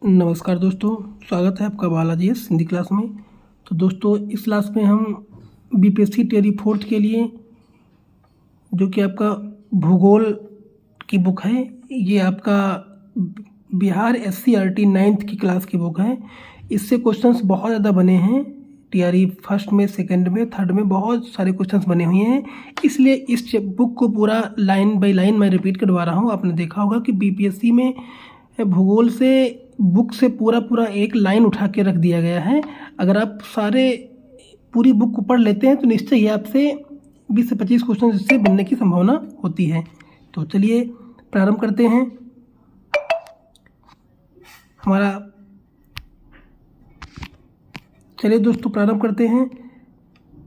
नमस्कार दोस्तों, स्वागत है आपका बालाजी हिंदी क्लास में। तो दोस्तों, इस क्लास में हम बीपीएससी टियर 4 के लिए जो कि आपका भूगोल की बुक है, ये आपका बिहार SCRT 9th की क्लास की बुक है। इससे क्वेश्चंस बहुत ज़्यादा बने हैं। टियर फर्स्ट में, सेकंड में, थर्ड में बहुत सारे क्वेश्चंस बने हुए हैं। इसलिए इस बुक को पूरा लाइन बाय लाइन मैं रिपीट करवा रहा हूँ। आपने देखा होगा कि बीपीएससी में भूगोल से बुक से पूरा एक लाइन उठा के रख दिया गया है। अगर आप पूरी बुक को पढ़ लेते हैं तो निश्चय ही आपसे 20 से 25 क्वेश्चन इससे बनने की संभावना होती है। तो चलिए प्रारंभ करते हैं। चलिए दोस्तों प्रारंभ करते हैं।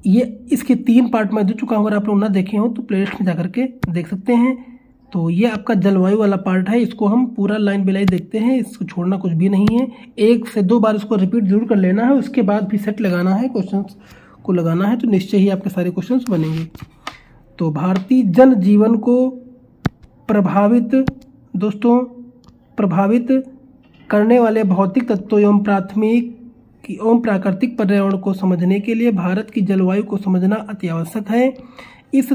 ये इसके 3 पार्ट में दे चुका हूँ। अगर आप लोग ना देखे हो तो प्लेलिस्ट में जा करके देख सकते हैं। तो ये आपका जलवायु वाला पार्ट है। इसको हम पूरा लाइन बाय लाइन देखते हैं, इसको छोड़ना कुछ भी नहीं है। 1 से 2 बार इसको रिपीट जरूर कर लेना है। उसके बाद भी सेट लगाना है, क्वेश्चंस को लगाना है, तो निश्चय ही आपके सारे क्वेश्चंस बनेंगे। तो भारतीय जनजीवन को प्रभावित करने वाले भौतिक तत्वों एवं प्राकृतिक पर्यावरण को समझने के लिए भारत की जलवायु को समझना अति आवश्यक है। इस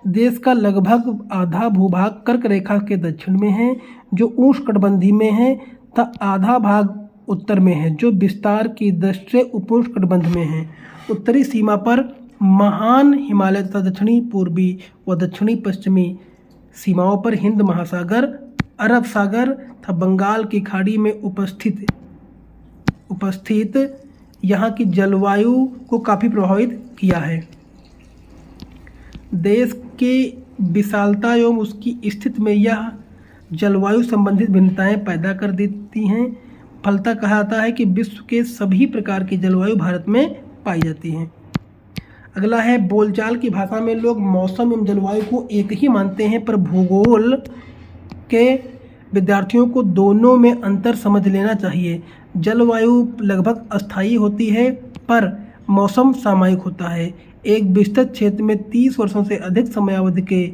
देश का लगभग आधा भूभाग कर्क रेखा के दक्षिण में है, जो उष्णकटिबंधीय में है, तथा आधा भाग उत्तर में है, जो विस्तार की दृष्टि से उपोष्णकटिबंध में है। उत्तरी सीमा पर महान हिमालय तथा दक्षिणी पूर्वी व दक्षिणी पश्चिमी सीमाओं पर हिंद महासागर, अरब सागर तथा बंगाल की खाड़ी में उपस्थित यहाँ की जलवायु को काफ़ी प्रभावित किया है। देश के विशालता एवं उसकी स्थिति में यह जलवायु संबंधित भिन्नताएं पैदा कर देती हैं। फलतः कहा जाता है कि विश्व के सभी प्रकार की जलवायु भारत में पाई जाती हैं। अगला है, बोलचाल की भाषा में लोग मौसम एवं जलवायु को एक ही मानते हैं, पर भूगोल के विद्यार्थियों को दोनों में अंतर समझ लेना चाहिए। जलवायु लगभग अस्थायी होती है, पर मौसम सामयिक होता है। एक विस्तृत क्षेत्र में 30 वर्षों से अधिक समयावधि के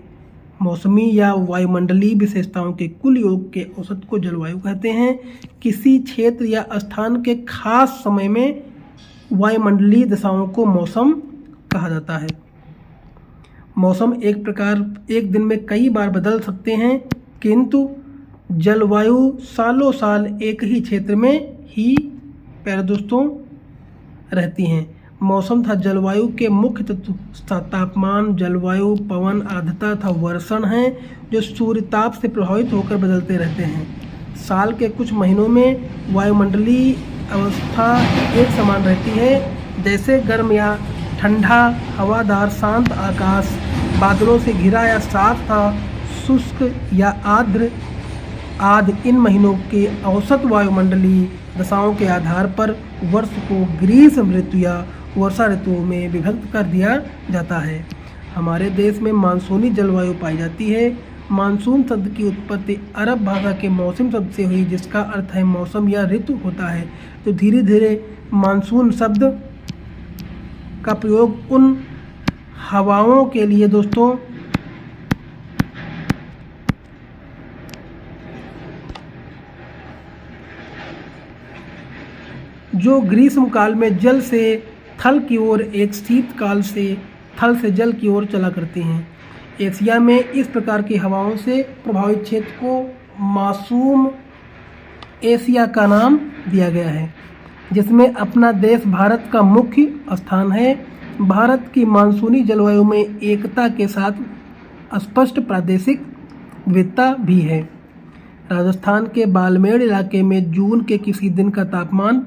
मौसमी या वायुमंडलीय विशेषताओं के कुल योग के औसत को जलवायु कहते हैं। किसी क्षेत्र या स्थान के खास समय में वायुमंडलीय दशाओं को मौसम कहा जाता है। मौसम एक दिन में कई बार बदल सकते हैं, किंतु जलवायु सालों साल एक ही क्षेत्र में ही प्यारे दोस्तों रहती हैं। मौसम तथा जलवायु के मुख्य तत्व तापमान, जलवायु, पवन, आर्द्रता तथा वर्षण हैं, जो सूर्य ताप से प्रभावित होकर बदलते रहते हैं। साल के कुछ महीनों में वायुमंडलीय अवस्था एक समान रहती है, जैसे गर्म या ठंडा, हवादार, शांत आकाश, बादलों से घिरा या साफ था, शुष्क या आर्द्र आदि। इन महीनों के औसत वायुमंडलीय दशाओं के आधार पर वर्ष को ग्रीष्म ऋतु या वर्षा ऋतुओं में विभक्त कर दिया जाता है। हमारे देश में मानसूनी जलवायु पाई जाती है। मानसून शब्द की उत्पत्ति अरब भाषा के मौसम शब्द से हुई, जिसका अर्थ है मौसम या ऋतु होता है। तो धीरे धीरे मानसून शब्द का प्रयोग उन हवाओं के लिए दोस्तों जो ग्रीष्म काल में जल से थल की ओर, एक शीत काल से थल से जल की ओर चला करते हैं। एशिया में इस प्रकार की हवाओं से प्रभावित क्षेत्र को मासूम एशिया का नाम दिया गया है, जिसमें अपना देश भारत का मुख्य स्थान है। भारत की मानसूनी जलवायु में एकता के साथ स्पष्ट प्रादेशिक विविधता भी है। राजस्थान के बाड़मेर इलाके में जून के किसी दिन का तापमान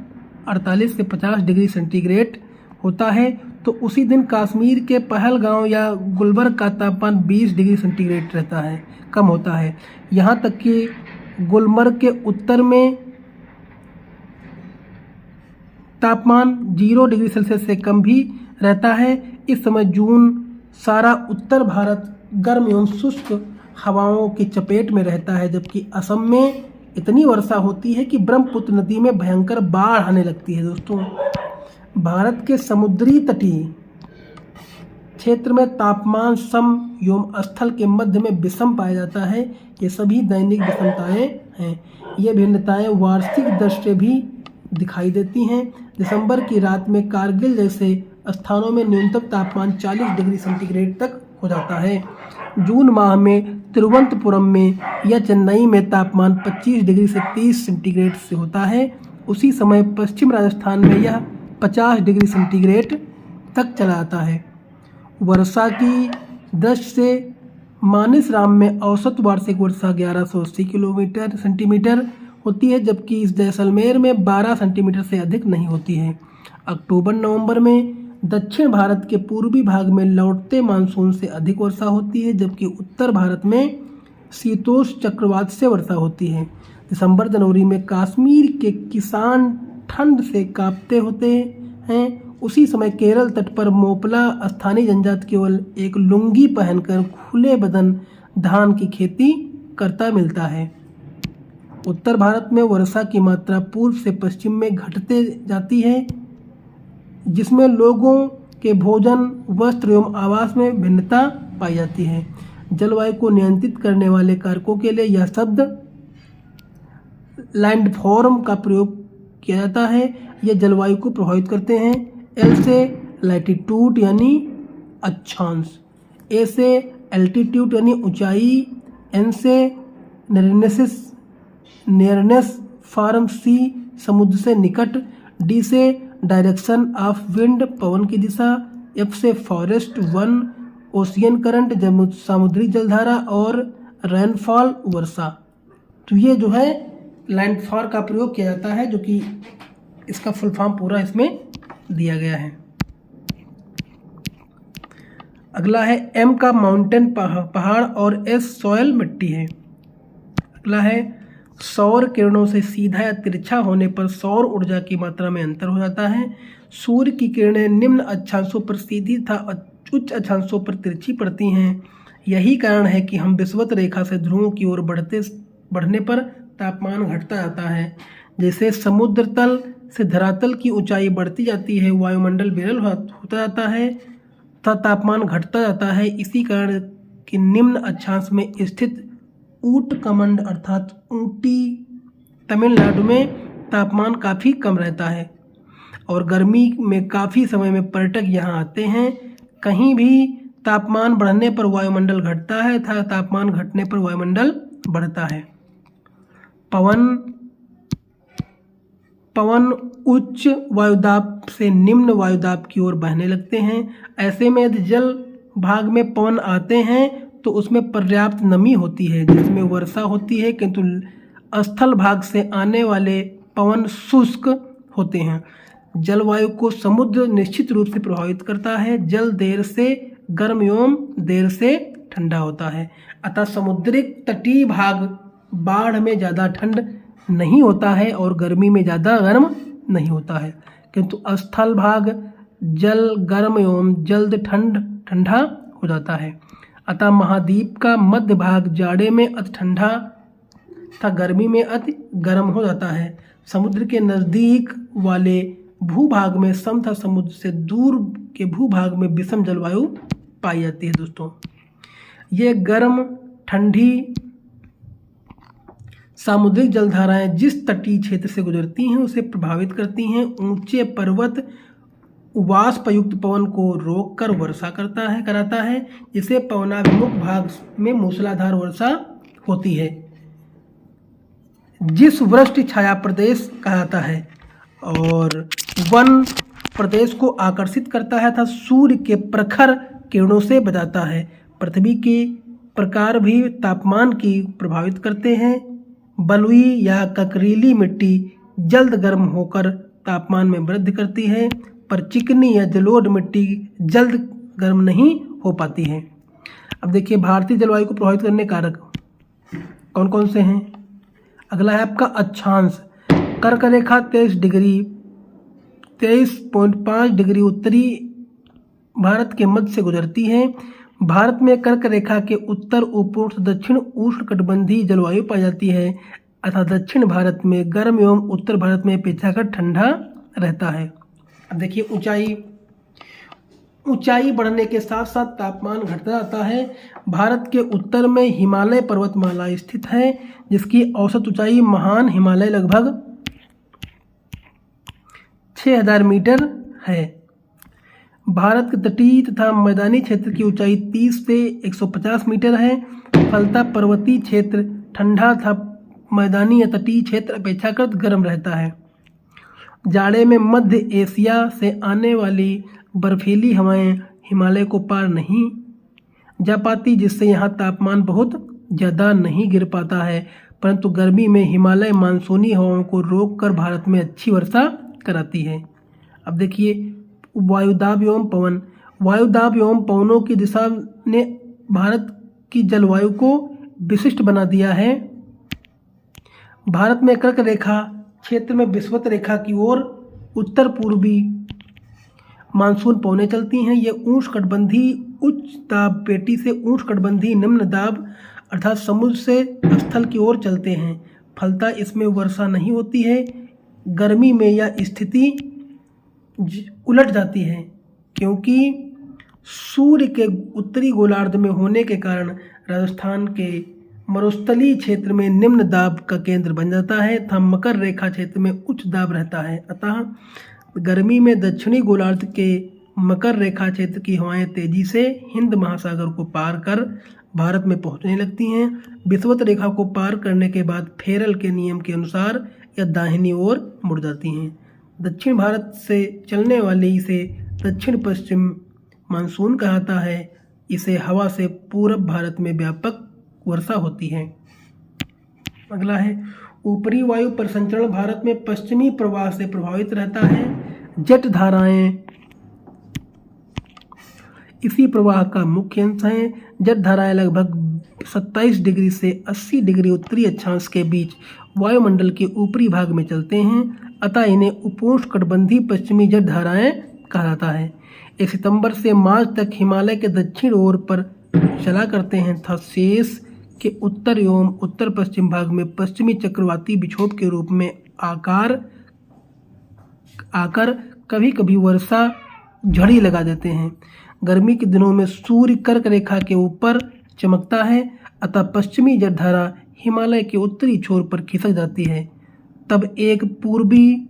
48 से 50 डिग्री सेंटीग्रेड होता है, तो उसी दिन कश्मीर के पहलगांव या गुलबर्ग का तापमान 20 डिग्री सेंटीग्रेड रहता है, कम होता है। यहाँ तक कि गुलमर्ग के उत्तर में तापमान 0 डिग्री सेल्सियस से कम भी रहता है। इस समय जून सारा उत्तर भारत गर्म एवं शुष्क हवाओं की चपेट में रहता है, जबकि असम में इतनी वर्षा होती है कि ब्रह्मपुत्र नदी में भयंकर बाढ़ आने लगती है। दोस्तों, भारत के समुद्री तटीय क्षेत्र में तापमान सम एवं स्थल के मध्य में विषम पाया जाता है। ये सभी दैनिक विषमताएं हैं। ये भिन्नताएं वार्षिक दृष्टि भी दिखाई देती हैं। दिसंबर की रात में कारगिल जैसे स्थानों में न्यूनतम तापमान 40 डिग्री सेंटीग्रेड तक हो जाता है। जून माह में तिरुवनंतपुरम में या चेन्नई में तापमान 25 डिग्री से 30 सेंटीग्रेड से होता है। उसी समय पश्चिम राजस्थान में यह 50 डिग्री सेंटीग्रेड तक चला आता है। वर्षा की दृष्टि से मानसराम में औसत वार्षिक वर्षा 1180 सेंटीमीटर होती है, जबकि इस जैसलमेर में 12 सेंटीमीटर से अधिक नहीं होती है। अक्टूबर नवंबर में दक्षिण भारत के पूर्वी भाग में लौटते मानसून से अधिक वर्षा होती है, जबकि उत्तर भारत में शीतोष्ण चक्रवात से वर्षा होती है। दिसंबर जनवरी में कश्मीर के किसान ठंड से कांपते होते हैं। उसी समय केरल तट पर मोपला स्थानीय जनजाति केवल एक लुंगी पहनकर खुले बदन धान की खेती करता मिलता है। उत्तर भारत में वर्षा की मात्रा पूर्व से पश्चिम में घटते जाती है, जिसमें लोगों के भोजन, वस्त्र एवं आवास में भिन्नता पाई जाती है। जलवायु को नियंत्रित करने वाले कारकों के लिए यह शब्द लैंडफॉर्म का प्रयोग किया जाता है। ये जलवायु को प्रभावित करते हैं। एल से लैटिट्यूड यानी अक्षांश, ए से एल्टीट्यूड यानी ऊंचाई, एन से नियरनेस फॉर्म, सी समुद्र से निकट, डी से डायरेक्शन ऑफ विंड पवन की दिशा, एफ से फॉरेस्ट वन, ओशियन करंट समुद्री जलधारा और रेनफॉल वर्षा। तो ये जो है लैंडफॉर्म का प्रयोग किया जाता है, जो कि इसका फुल फॉर्म पूरा इसमें दिया गया है। अगला है एम का माउंटेन पहाड़ और एस सॉयल मिट्टी है। अगला है सौर किरणों से सीधा या तिरछा होने पर सौर ऊर्जा की मात्रा में अंतर हो जाता है। सूर्य की किरणें निम्न अक्षांशों पर सीधी तथा उच्च अक्षांशों पर तिरछी पड़ती हैं। यही कारण है कि हम विषुवत रेखा से ध्रुवों की ओर बढ़ने पर तापमान घटता जाता है। जैसे समुद्र तल से धरातल की ऊंचाई बढ़ती जाती है, वायुमंडल विरल होता जाता है तथा तापमान घटता जाता है। इसी कारण कि निम्न अक्षांश में स्थित ऊटकमंड अर्थात ऊटी तमिलनाडु में तापमान काफ़ी कम रहता है और गर्मी में काफ़ी समय में पर्यटक यहाँ आते हैं। कहीं भी तापमान बढ़ने पर वायुमंडल घटता है तथा तापमान घटने पर वायुमंडल बढ़ता है। पवन उच्च वायुदाब से निम्न वायुदाब की ओर बहने लगते हैं। ऐसे में यदि जल भाग में पवन आते हैं तो उसमें पर्याप्त नमी होती है, जिसमें वर्षा होती है, किंतु स्थल भाग से आने वाले पवन शुष्क होते हैं। जलवायु को समुद्र निश्चित रूप से प्रभावित करता है। जल देर से गर्म एवं देर से ठंडा होता है, अतः समुद्री तटीय भाग बाढ़ में ज़्यादा ठंड नहीं होता है और गर्मी में ज़्यादा गर्म नहीं होता है, किंतु स्थल भाग जल गर्म एवं जल्द ठंडा हो जाता है। अतः महाद्वीप का मध्य भाग जाड़े में अति ठंडा तथा गर्मी में अति गर्म हो जाता है। समुद्र के नज़दीक वाले भूभाग में सम तथा समुद्र से दूर के भूभाग में विषम जलवायु पाई जाती है। दोस्तों, ये गर्म ठंडी सामुद्रिक जलधाराएं जिस तटीय क्षेत्र से गुजरती हैं उसे प्रभावित करती हैं। ऊंचे पर्वत वाष्पयुक्त पवन को रोककर वर्षा कराता है, जिसे पवनाभिमुख भाग में मूसलाधार वर्षा होती है, जिस वृष्टि छाया प्रदेश कहा जाता है और वन प्रदेश को आकर्षित करता है तथा सूर्य के प्रखर किरणों से बचाता है। पृथ्वी के प्रकार भी तापमान की प्रभावित करते हैं। बलुई या ककरीली मिट्टी जल्द गर्म होकर तापमान में वृद्धि करती है, पर चिकनी या जलोढ़ मिट्टी जल्द गर्म नहीं हो पाती है। अब देखिए भारतीय जलवायु को प्रभावित करने कारक कौन कौन से हैं। अगला है आपका अक्षांश। कर्क रेखा 23.5 डिग्री उत्तरी भारत के मध्य से गुजरती है। भारत में कर्क रेखा के उत्तर उपोष्ण दक्षिण उष्णकटिबंधीय जलवायु पाई जाती है, अतः दक्षिण भारत में गर्म एवं उत्तर भारत में अपेक्षाकृत ठंडा रहता है। अब देखिए ऊंचाई। ऊंचाई बढ़ने के साथ साथ तापमान घटता जाता है। भारत के उत्तर में हिमालय पर्वतमाला स्थित है, जिसकी औसत ऊंचाई महान हिमालय लगभग 6000 मीटर है। भारत के तटीय तथा मैदानी क्षेत्र की ऊंचाई 30 से 150 मीटर है। फलतः पर्वतीय क्षेत्र ठंडा तथा मैदानी या तटीय क्षेत्र अपेक्षाकृत गर्म रहता है। जाड़े में मध्य एशिया से आने वाली बर्फीली हवाएं हिमालय को पार नहीं जा पाती, जिससे यहाँ तापमान बहुत ज़्यादा नहीं गिर पाता है, परंतु गर्मी में हिमालय मानसूनी हवाओं को रोककर भारत में अच्छी वर्षा कराती है। अब देखिए वायुदाब एवं पवन। वायुदाब एवं पवनों की दिशा ने भारत की जलवायु को विशिष्ट बना दिया है। भारत में कर्क रेखा क्षेत्र में विषुवत रेखा की ओर उत्तर पूर्वी मानसून पवनें चलती हैं। ये उष्णकटिबंधीय उच्च दाब पेटी से उष्णकटिबंधीय निम्न दाब अर्थात समुद्र से स्थल की ओर चलते हैं। फलतः इसमें वर्षा नहीं होती है। गर्मी में यह स्थिति उलट जाती है, क्योंकि सूर्य के उत्तरी गोलार्ध में होने के कारण राजस्थान के मरुस्थलीय क्षेत्र में निम्न दाब का केंद्र बन जाता है तथा मकर रेखा क्षेत्र में उच्च दाब रहता है। अतः गर्मी में दक्षिणी गोलार्ध के मकर रेखा क्षेत्र की हवाएं तेजी से हिंद महासागर को पार कर भारत में पहुंचने लगती हैं। विषुवत रेखा को पार करने के बाद फेरल के नियम के अनुसार यह दाहिनी ओर मुड़ जाती हैं। दक्षिण भारत से चलने वाले इसे दक्षिण पश्चिम मानसून कहता है। इसे हवा से पूरब भारत में व्यापक वर्षा होती है। अगला है ऊपरी वायु परिसंचरण भारत में पश्चिमी प्रवाह से प्रभावित रहता है। जेट धाराएं इसी प्रवाह का मुख्य अंश हैं। जेट धाराएं लगभग 27 डिग्री से 80 डिग्री उत्तरी अक्षांश के बीच वायुमंडल के ऊपरी भाग में चलते हैं, अतः इन्हें उपोष्णकटिबंधीय पश्चिमी जेट धाराएं कहा जाता है। 1 सितंबर से मार्च तक हिमालय के दक्षिण ओर पर चला करते हैं तथा शेष के उत्तर एवं उत्तर पश्चिम भाग में पश्चिमी चक्रवाती विक्षोभ के रूप में आकर कभी कभी वर्षा झड़ी लगा देते हैं। गर्मी के दिनों में सूर्य कर्क रेखा के ऊपर चमकता है, अतः पश्चिमी जलधारा हिमालय के उत्तरी छोर पर खिसक जाती है। तब एक पूर्वी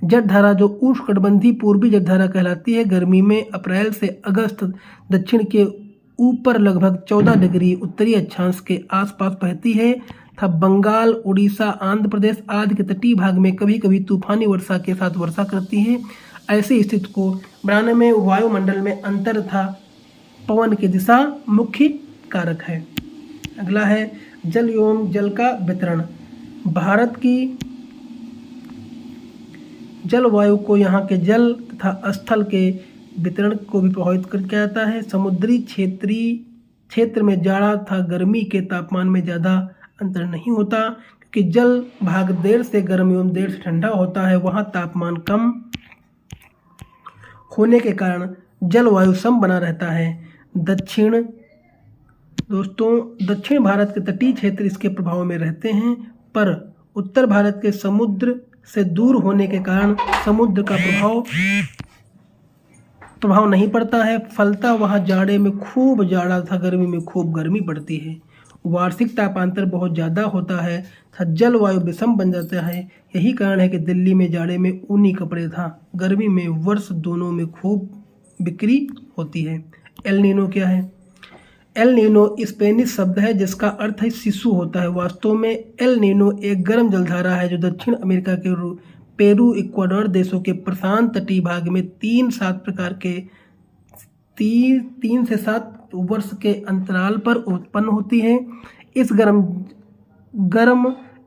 जलधारा जो उष्णकटिबंधीय पूर्वी जलधारा कहलाती है, गर्मी में अप्रैल से अगस्त दक्षिण के ऊपर लगभग 14 डिग्री उत्तरी अक्षांश के आसपास बहती है तथा बंगाल, उड़ीसा, आंध्र प्रदेश आदि के तटीय भाग में कभी कभी तूफानी वर्षा के साथ वर्षा करती है। ऐसी स्थिति को बनाने में वायुमंडल में अंतर तथा पवन की दिशा मुख्य कारक है। अगला है जल एवं जल का वितरण। भारत की जलवायु को यहाँ के जल तथा स्थल के वितरण को भी प्रभावित करके आता है। समुद्री क्षेत्र में जाड़ा तथा गर्मी के तापमान में ज़्यादा अंतर नहीं होता, क्योंकि जल भाग देर से गर्म एवं देर से ठंडा होता है। वहाँ तापमान कम होने के कारण जलवायु सम बना रहता है। दक्षिण भारत के तटीय क्षेत्र इसके प्रभाव में रहते हैं, पर उत्तर भारत के समुद्र से दूर होने के कारण समुद्र का प्रभाव नहीं पड़ता है। फलतः वहाँ जाड़े में खूब जाड़ा तथा गर्मी में खूब गर्मी पड़ती है। वार्षिक तापांतर बहुत ज़्यादा होता है तथा जलवायु विषम बन जाता है। यही कारण है कि दिल्ली में जाड़े में ऊनी कपड़े तथा गर्मी में वर्ष दोनों में खूब बिक्री होती है। एल नीनो क्या है? एल नीनो स्पेनिश शब्द है जिसका अर्थ है शिशु होता है। वास्तव में एल नीनो एक गर्म जलधारा है जो दक्षिण अमेरिका के पेरू, इक्वाडोर देशों के प्रशांत तटीय भाग में 3 से 7 वर्ष के अंतराल पर उत्पन्न होती है। इस गर्म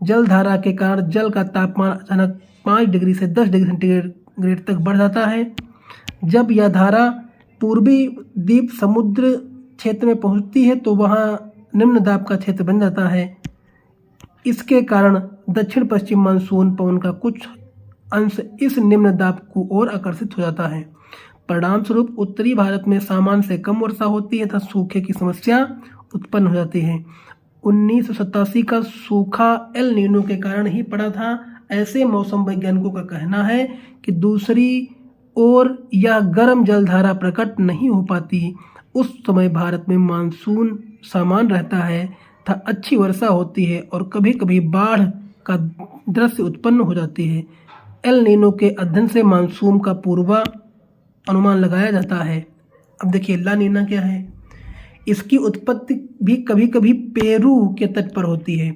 जलधारा के कारण जल का तापमान अचानक 5 डिग्री से 10 डिग्री सेंटीग्रेड तक बढ़ जाता है। जब यह धारा पूर्वी द्वीप समुद्र क्षेत्र में पहुंचती है तो वहां निम्न दाब का क्षेत्र बन जाता है। इसके कारण दक्षिण पश्चिम मानसून पवन का कुछ अंश इस निम्न दाब की ओर आकर्षित हो जाता है। परिणाम स्वरूप उत्तरी भारत में सामान्य से कम वर्षा होती है तथा सूखे की समस्या उत्पन्न हो जाती है। 1987 का सूखा एल नीनो के कारण ही पड़ा था। ऐसे मौसम वैज्ञानिकों का कहना है कि दूसरी और यह गर्म जलधारा प्रकट नहीं हो पाती, उस समय भारत में मानसून सामान्य रहता है तथा अच्छी वर्षा होती है और कभी कभी बाढ़ का दृश्य उत्पन्न हो जाती है। एल नीनो के अध्ययन से मानसून का पूर्वानुमान लगाया जाता है। अब देखिए ला नीना क्या है। इसकी उत्पत्ति भी कभी कभी पेरू के तट पर होती है।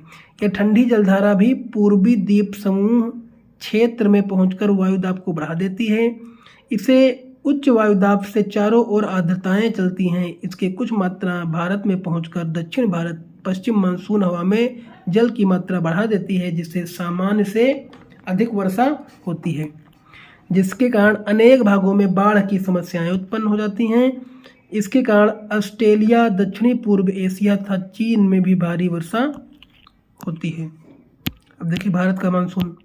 यह ठंडी जलधारा भी पूर्वी द्वीप समूह क्षेत्र में पहुंचकर वायुदाब को बढ़ा देती है। इसे उच्च वायुदाब से चारों ओर आर्द्रताएं चलती हैं। इसके कुछ मात्रा भारत में पहुंचकर दक्षिण भारत पश्चिम मानसून हवा में जल की मात्रा बढ़ा देती है, जिससे सामान्य से अधिक वर्षा होती है, जिसके कारण अनेक भागों में बाढ़ की समस्याएं उत्पन्न हो जाती हैं। इसके कारण ऑस्ट्रेलिया, दक्षिणी पूर्व एशिया तथा चीन में भी भारी वर्षा होती है। अब देखिए भारत का मानसून।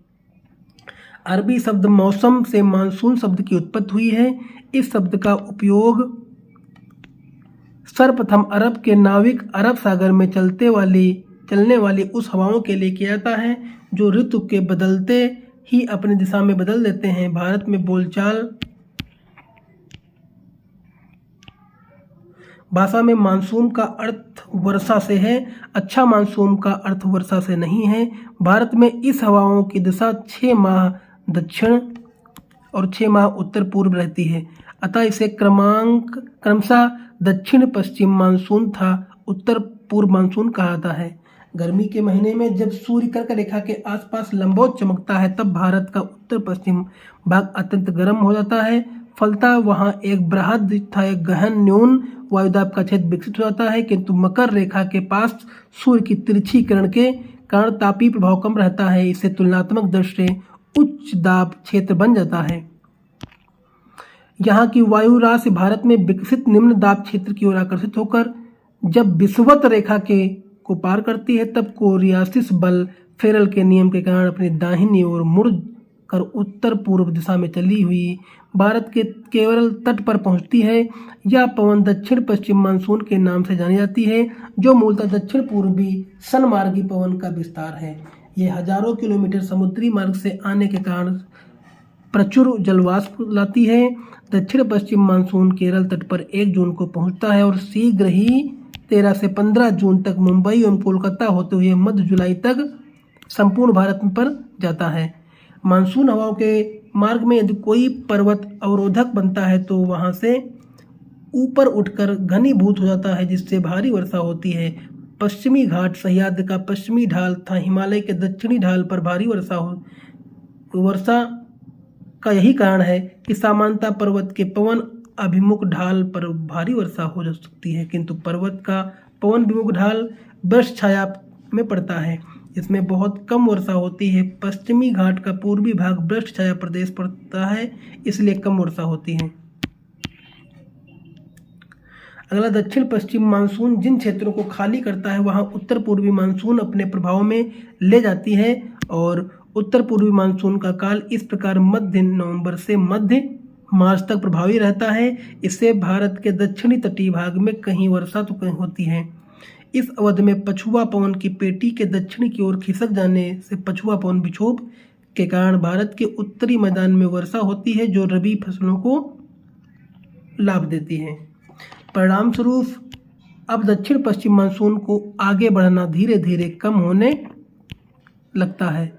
अरबी शब्द मौसम से मानसून शब्द की उत्पत्ति हुई है। इस शब्द का उपयोग सर्वप्रथम अरब के नाविक अरब सागर में चलने वाली उस हवाओं के लिए किया जाता है जो ऋतु के बदलते ही अपनी दिशा में बदल देते हैं। भारत में बोलचाल भाषा में मानसून का अर्थ वर्षा से है। अच्छा मानसून का अर्थ वर्षा से नहीं है। भारत में इस हवाओं की दिशा 6 माह दक्षिण और 6 माह उत्तर पूर्व रहती है, अतः इसे क्रमशः दक्षिण पश्चिम मानसून था उत्तर पूर्व मानसून कहा जाता है। गर्मी के महीने में जब सूर्य कर्क रेखा के आसपास लंबवत चमकता है तब भारत का उत्तर पश्चिम भाग अत्यंत गर्म हो जाता है। फलतः वहाँ एक बृहद तथा एक गहन न्यून वायुदाब का क्षेत्र विकसित हो जाता है, किंतु मकर रेखा के पास सूर्य की तिरछी किरण के कारण तापीय प्रभाव कम रहता है। इससे तुलनात्मक दृष्टि से उच्च दाब क्षेत्र बन जाता है। यहाँ की वायु राशि भारत में विकसित निम्न दाब क्षेत्र की ओर आकर्षित होकर जब विषुवत रेखा को पार करती है तब कोरियासिस बल फेरल के नियम के कारण अपनी दाहिनी ओर मुड़ कर उत्तर पूर्व दिशा में चली हुई भारत के केरल तट पर पहुंचती है। यह पवन दक्षिण पश्चिम मानसून के नाम से जानी जाती है, जो मूलतः दक्षिण पूर्वी सनमार्गी पवन का विस्तार है। ये हजारों किलोमीटर समुद्री मार्ग से आने के कारण प्रचुर जलवाष्प लाती है। दक्षिण पश्चिम मानसून केरल तट पर 1 जून को पहुंचता है और शीघ्र ही 13 से 15 जून तक मुंबई एवं कोलकाता होते हुए मध्य जुलाई तक संपूर्ण भारत पर जाता है। मानसून हवाओं के मार्ग में यदि कोई पर्वत अवरोधक बनता है तो वहां से ऊपर उठकर घनीभूत हो जाता है, जिससे भारी वर्षा होती है। पश्चिमी घाट, सह्याद्री का पश्चिमी ढाल तथा हिमालय के दक्षिणी ढाल पर भारी वर्षा का यही कारण है कि सामान्यतः पर्वत के पवन अभिमुख ढाल पर भारी वर्षा हो सकती है, किंतु पर्वत का पवन विमुख ढाल वृक्ष छाया में पड़ता है, इसमें बहुत कम वर्षा होती है। पश्चिमी घाट का पूर्वी भाग वृक्ष छाया प्रदेश पड़ता है, इसलिए कम वर्षा होती है। अगला दक्षिण पश्चिम मानसून जिन क्षेत्रों को खाली करता है वहां उत्तर पूर्वी मानसून अपने प्रभाव में ले जाती है और उत्तर पूर्वी मानसून का काल इस प्रकार मध्य नवंबर से मध्य मार्च तक प्रभावी रहता है। इससे भारत के दक्षिणी तटीय भाग में कहीं वर्षा तो कहीं होती है। इस अवधि में पछुआ पवन की पेटी के दक्षिण की ओर खिसक जाने से पछुआ पवन विक्षोभ के कारण भारत के उत्तरी मैदान में वर्षा होती है, जो रबी फसलों को लाभ देती है। परिणाम स्वरूप अब दक्षिण पश्चिम मानसून को आगे बढ़ना धीरे धीरे कम होने लगता है।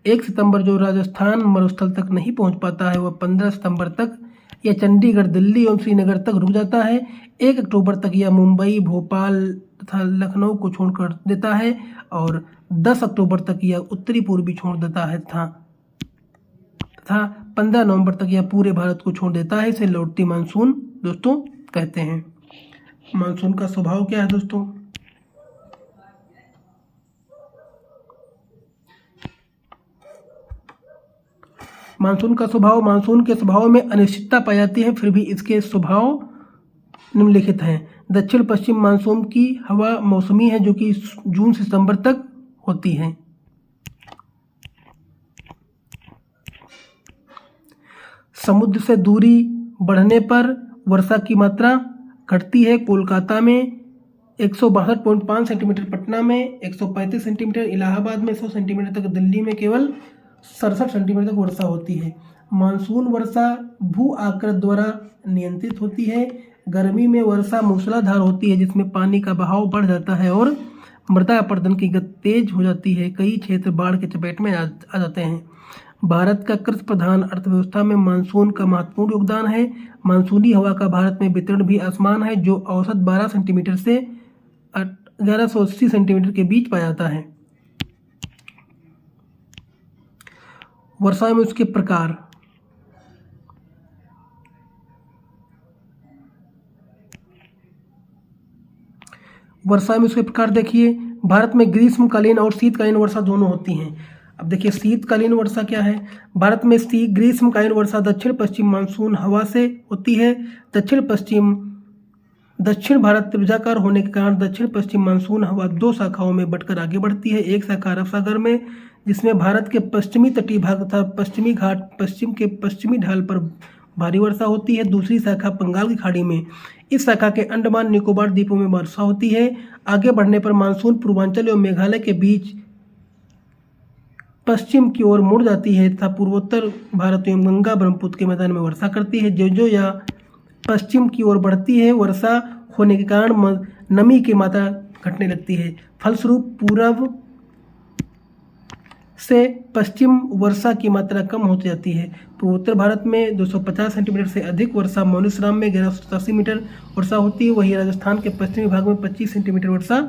1 सितंबर जो राजस्थान मरुस्थल तक नहीं पहुंच पाता है वह 15 सितंबर तक यह चंडीगढ़, दिल्ली एवं श्रीनगर तक रुक जाता है। 1 अक्टूबर तक यह मुंबई, भोपाल तथा लखनऊ को छोड़कर देता है और 10 अक्टूबर तक यह उत्तरी पूर्वी छोड़ देता है तथा 15 नवंबर तक यह पूरे भारत को छोड़ देता है। इसे लौटती मानसून दोस्तों कहते हैं। मानसून का स्वभाव क्या है दोस्तों? मानसून का स्वभाव, मानसून के स्वभाव में अनिश्चितता पाई जाती है, फिर भी इसके स्वभाव निम्नलिखित हैं। दक्षिण पश्चिम मानसून की हवा मौसमी है, जो कि जून से सितंबर तक होती है। समुद्र से दूरी बढ़ने पर वर्षा की मात्रा घटती है। कोलकाता में 162.5 सेंटीमीटर, पटना में 135 सेंटीमीटर, इलाहाबाद में 100 सेंटीमीटर तक, दिल्ली में केवल 67 सेंटीमीटर तक वर्षा होती है। मानसून वर्षा भू आकृत द्वारा नियंत्रित होती है। गर्मी में वर्षा मूसलाधार होती है जिसमें पानी का बहाव बढ़ जाता है और मृदा अपरदन की गति तेज हो जाती है। कई क्षेत्र बाढ़ के चपेट में आ जाते हैं। भारत का कृषि प्रधान अर्थव्यवस्था में मानसून का महत्वपूर्ण योगदान है। मानसूनी हवा का भारत में वितरण भी असमान है, जो औसत 12 सेंटीमीटर से 1180 सेंटीमीटर के बीच पाया जाता है। वर्षा में उसके प्रकार। वर्षा में उसके प्रकार देखिए, भारत में ग्रीष्मकालीन और शीतकालीन वर्षा दोनों होती हैं। अब देखिए शीतकालीन वर्षा क्या है। भारत में ग्रीष्मकालीन वर्षा दक्षिण पश्चिम मानसून हवा से होती है। दक्षिण भारत त्रिभुजाकार होने के कारण दक्षिण पश्चिम मानसून हवा दो शाखाओं में बंटकर आगे बढ़ती है। एक शाखा अरब सागर में, जिसमें भारत के पश्चिमी तटीय भाग तथा पश्चिमी घाट पश्चिम के पश्चिमी ढाल पर भारी वर्षा होती है। दूसरी शाखा बंगाल की खाड़ी में। इस शाखा के अंडमान निकोबार द्वीपों में वर्षा होती है। आगे बढ़ने पर मानसून पूर्वांचल एवं मेघालय के बीच पश्चिम की ओर मुड़ जाती है तथा पूर्वोत्तर भारत एवं गंगा ब्रह्मपुत्र के मैदान में वर्षा करती है। जो यह पश्चिम की ओर बढ़ती है, वर्षा होने के कारण नमी की मात्रा घटने लगती है। फलस्वरूप पूर्व से पश्चिम वर्षा की मात्रा कम होती जाती है। पूर्वोत्तर भारत में 250 सेंटीमीटर से अधिक वर्षा, मौलिसराम में 1187 मीटर वर्षा होती है। वहीं राजस्थान के पश्चिमी भाग में 25 सेंटीमीटर वर्षा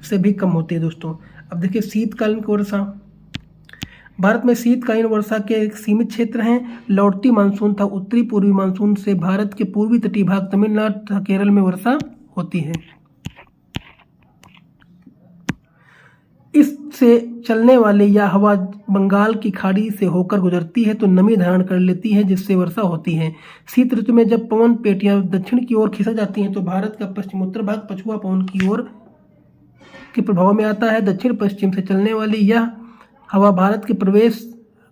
से भी कम होती है। दोस्तों अब देखिए शीतकालीन वर्षा। भारत में शीतकालीन वर्षा के एक सीमित क्षेत्र हैं। लौटती मानसून तथा उत्तरी पूर्वी मानसून से भारत के पूर्वी तटीय भाग तमिलनाडु तथा केरल में वर्षा होती है। इससे चलने वाली यह हवा बंगाल की खाड़ी से होकर गुजरती है तो नमी धारण कर लेती है, जिससे वर्षा होती है। शीत ऋतु में जब पवन पेटियां दक्षिण की ओर खिसक जाती हैं तो भारत का पश्चिमोत्तर भाग पछुआ पवन की ओर के प्रभाव में आता है। दक्षिण पश्चिम से चलने वाली यह हवा भारत के प्रवेश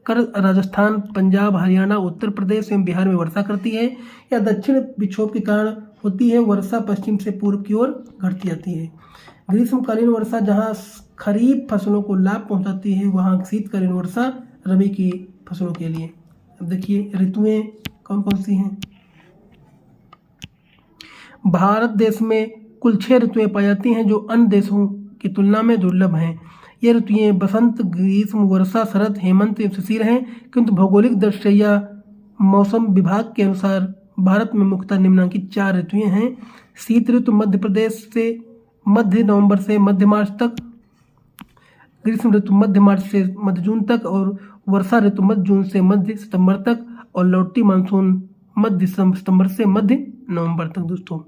कर राजस्थान, पंजाब, हरियाणा, उत्तर प्रदेश एवं बिहार में वर्षा करती है। यह दक्षिण विक्षोभ के कारण होती है। वर्षा पश्चिम से पूर्व की ओर घटती जाती है। ग्रीष्मकालीन वर्षा जहाँ खरीफ फसलों को लाभ पहुंचाती है, वहाँ शीतकालीन वर्षा रबी की फसलों के लिए। अब देखिए ऋतुएं कौन कौन सी हैं। भारत देश में कुल 6 ऋतुएं पाई जाती हैं, जो अन्य देशों की तुलना में दुर्लभ हैं। ये ऋतुएं बसंत, ग्रीष्म, वर्षा, शरद, हेमंत एवं शिशिर हैं। किंतु भौगोलिक दृष्टया मौसम विभाग के अनुसार भारत में मुख्यतः निम्नलिखित 4 ऋतुएं हैं। शीत ऋतु मध्य प्रदेश से मध्य नवंबर से मध्य मार्च तक, ग्रीष्म ऋतु मध्य मार्च से मध्य जून तक, और वर्षा ऋतु मध्य जून से मध्य सितंबर तक, और लौटती मानसून मध्य सितंबर से मध्य नवंबर तक। दोस्तों